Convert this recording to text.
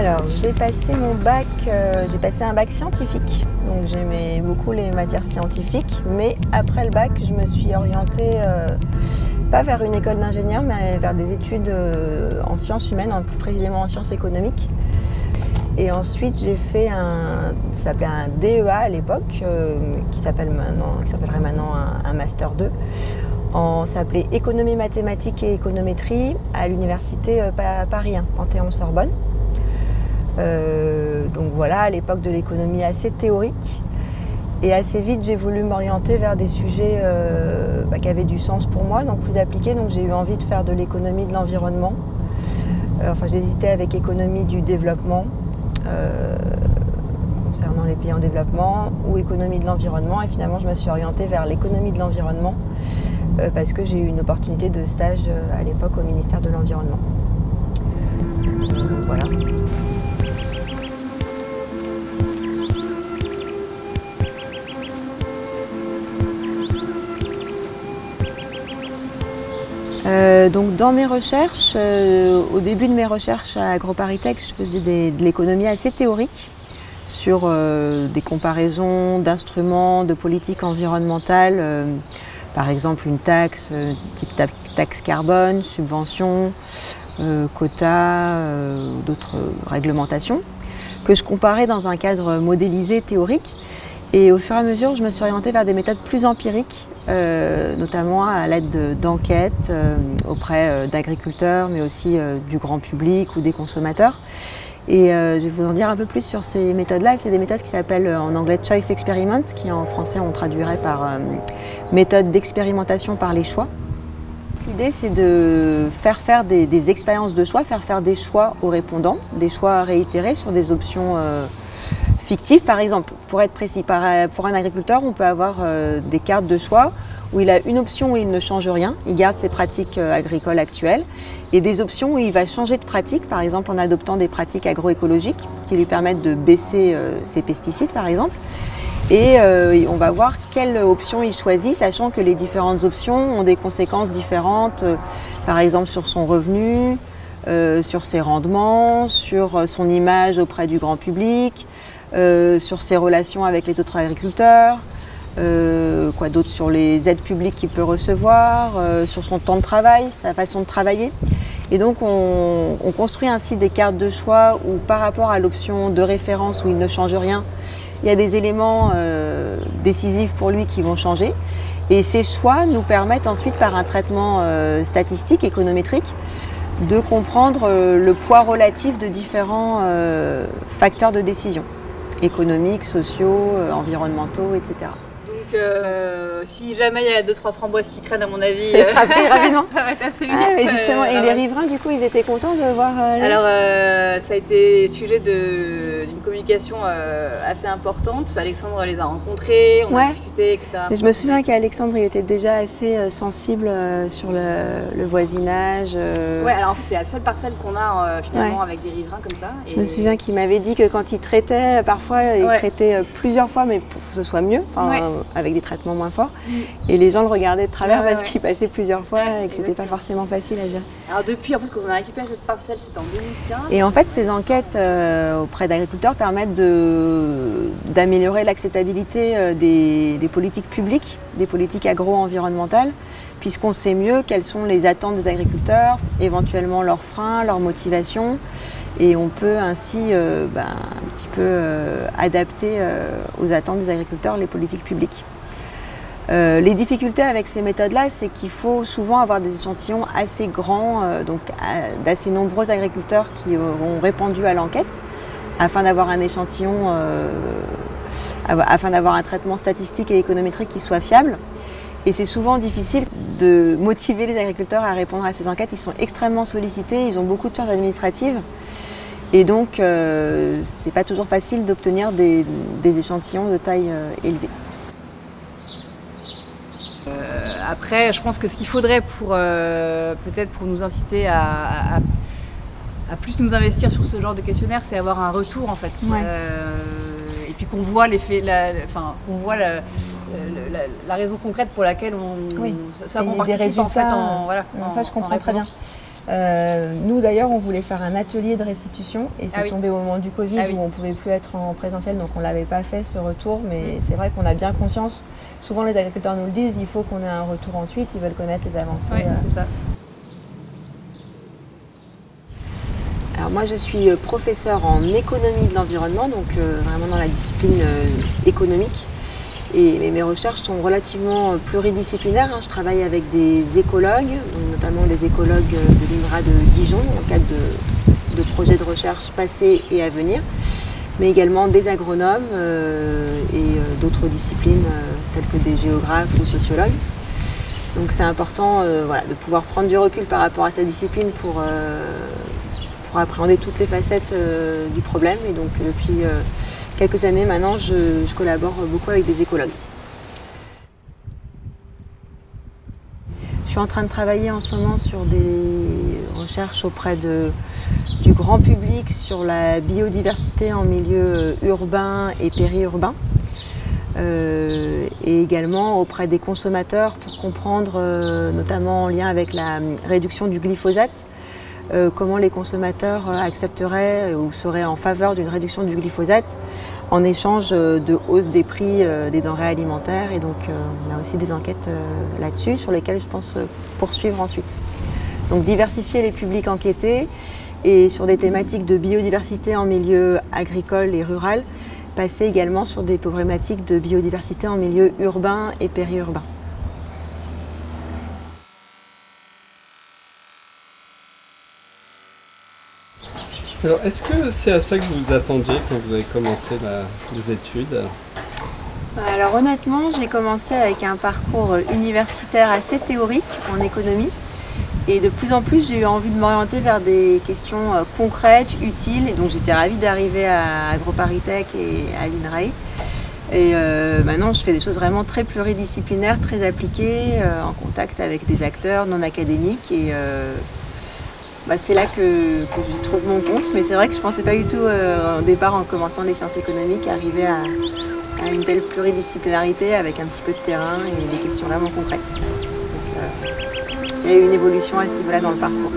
Alors, j'ai passé mon bac, j'ai passé un bac scientifique. Donc j'aimais beaucoup les matières scientifiques, mais après le bac, je me suis orientée pas vers une école d'ingénieur, mais vers des études en sciences humaines, plus précisément en sciences économiques. Et ensuite, j'ai fait ça s'appelait un DEA à l'époque, qui s'appellerait maintenant un Master 2. Ça s'appelait économie mathématiques et économétrie à l'université Paris 1, Panthéon-Sorbonne. Donc voilà, à l'époque de l'économie assez théorique. Et assez vite, j'ai voulu m'orienter vers des sujets qui avaient du sens pour moi, donc plus appliqués. Donc j'ai eu envie de faire de l'économie de l'environnement. J'hésitais avec économie du développement, concernant les pays en développement, ou économie de l'environnement. Et finalement, je me suis orientée vers l'économie de l'environnement parce que j'ai eu une opportunité de stage à l'époque au ministère de l'Environnement. Voilà. Donc dans mes recherches, au début de mes recherches à AgroParisTech, je faisais de l'économie assez théorique sur des comparaisons d'instruments de politique environnementale, par exemple une taxe, type taxe carbone, subvention, quotas, d'autres réglementations, que je comparais dans un cadre modélisé théorique. Et au fur et à mesure, je me suis orientée vers des méthodes plus empiriques, notamment à l'aide d'enquêtes auprès d'agriculteurs, mais aussi du grand public ou des consommateurs. Et je vais vous en dire un peu plus sur ces méthodes-là. C'est des méthodes qui s'appellent en anglais Choice Experiment, qui en français on traduirait par méthode d'expérimentation par les choix. L'idée, c'est de faire des expériences de choix, faire des choix aux répondants, des choix réitérés sur des options fictif. Par exemple, pour être précis, pour un agriculteur, on peut avoir des cartes de choix où il a une option où il ne change rien, il garde ses pratiques agricoles actuelles, et des options où il va changer de pratique, par exemple en adoptant des pratiques agroécologiques qui lui permettent de baisser ses pesticides, par exemple. Et on va voir quelle option il choisit, sachant que les différentes options ont des conséquences différentes, par exemple sur son revenu, sur ses rendements, sur son image auprès du grand public, sur ses relations avec les autres agriculteurs, quoi d'autre, sur les aides publiques qu'il peut recevoir, sur son temps de travail, sa façon de travailler. Et donc on construit ainsi des cartes de choix où par rapport à l'option de référence où il ne change rien, il y a des éléments décisifs pour lui qui vont changer. Et ces choix nous permettent ensuite par un traitement statistique, économétrique, de comprendre le poids relatif de différents facteurs de décision, économiques, sociaux, environnementaux, etc. Donc si jamais il y a 2-3 framboises qui traînent, à mon avis, ça sera pris rapidement. Ça va être assez vite. Ah, et justement, et les riverains, du coup, ils étaient contents de voir... Alors, ça a été sujet d'une communication assez importante. Alexandre les a rencontrés, on a discuté, etc. Et je me souviens qu'Alexandre, il était déjà assez sensible sur le voisinage. Ouais, alors en fait, c'est la seule parcelle qu'on a finalement avec des riverains comme ça. Je me souviens qu'il m'avait dit que quand il traitait, parfois, il traitait plusieurs fois, mais pour que ce soit mieux, avec des traitements moins forts. Et les gens le regardaient de travers parce qu'il passait plusieurs fois et que c'était pas forcément facile à gérer. Alors depuis, en fait, quand on a récupéré cette parcelle, c'était en 2015. Et en fait, ces enquêtes auprès d'agriculteurs permettent d'améliorer l'acceptabilité des politiques publiques, des politiques agro-environnementales, puisqu'on sait mieux quelles sont les attentes des agriculteurs, éventuellement leurs freins, leurs motivations, et on peut ainsi un petit peu adapter aux attentes des agriculteurs les politiques publiques. Les difficultés avec ces méthodes-là, c'est qu'il faut souvent avoir des échantillons assez grands, donc d'assez nombreux agriculteurs qui ont répondu à l'enquête, afin d'avoir un échantillon, afin d'avoir un traitement statistique et économétrique qui soit fiable. Et c'est souvent difficile de motiver les agriculteurs à répondre à ces enquêtes. Ils sont extrêmement sollicités, ils ont beaucoup de charges administratives. Et donc, c'est pas toujours facile d'obtenir des échantillons de taille élevée. Après, je pense que ce qu'il faudrait pour peut-être pour nous inciter à plus nous investir sur ce genre de questionnaire, c'est avoir un retour en fait. Et puis qu'on voit l'effet, qu'on voit la raison concrète pour laquelle on participe en fait. Ça, je comprends très bien. Nous d'ailleurs on voulait faire un atelier de restitution et c'est tombé au moment du Covid où on ne pouvait plus être en présentiel, donc on ne l'avait pas fait ce retour, mais c'est vrai qu'on a bien conscience, souvent les agriculteurs nous le disent, il faut qu'on ait un retour ensuite, ils veulent connaître les avancées. Oui, c'est ça. Alors moi je suis professeure en économie de l'environnement, donc vraiment dans la discipline économique. Et mes recherches sont relativement pluridisciplinaires. Je travaille avec des écologues, notamment des écologues de l'INRA de Dijon, en cadre de projets de recherche passés et à venir, mais également des agronomes et d'autres disciplines telles que des géographes ou sociologues. Donc c'est important de pouvoir prendre du recul par rapport à cette discipline pour appréhender toutes les facettes du problème. Et donc depuis quelques années maintenant, je collabore beaucoup avec des écologues. Je suis en train de travailler en ce moment sur des recherches auprès du grand public sur la biodiversité en milieu urbain et périurbain. Et également auprès des consommateurs pour comprendre, notamment en lien avec la réduction du glyphosate, comment les consommateurs accepteraient ou seraient en faveur d'une réduction du glyphosate en échange de hausse des prix des denrées alimentaires. Et donc on a aussi des enquêtes là-dessus sur lesquelles je pense poursuivre ensuite. Donc diversifier les publics enquêtés et sur des thématiques de biodiversité en milieu agricole et rural, passer également sur des problématiques de biodiversité en milieu urbain et périurbain. Alors, est-ce que c'est à ça que vous vous attendiez quand vous avez commencé les études? Alors honnêtement, j'ai commencé avec un parcours universitaire assez théorique en économie. Et de plus en plus, j'ai eu envie de m'orienter vers des questions concrètes, utiles. Et donc j'étais ravie d'arriver à AgroParisTech et à l'INRAE. Et maintenant, je fais des choses vraiment très pluridisciplinaires, très appliquées, en contact avec des acteurs non académiques. Et c'est là que je trouve mon compte. Mais c'est vrai que je ne pensais pas du tout au départ, en commençant les sciences économiques, arriver à une telle pluridisciplinarité avec un petit peu de terrain et des questions vraiment concrètes. Donc, il y a eu une évolution à ce niveau-là dans le parcours.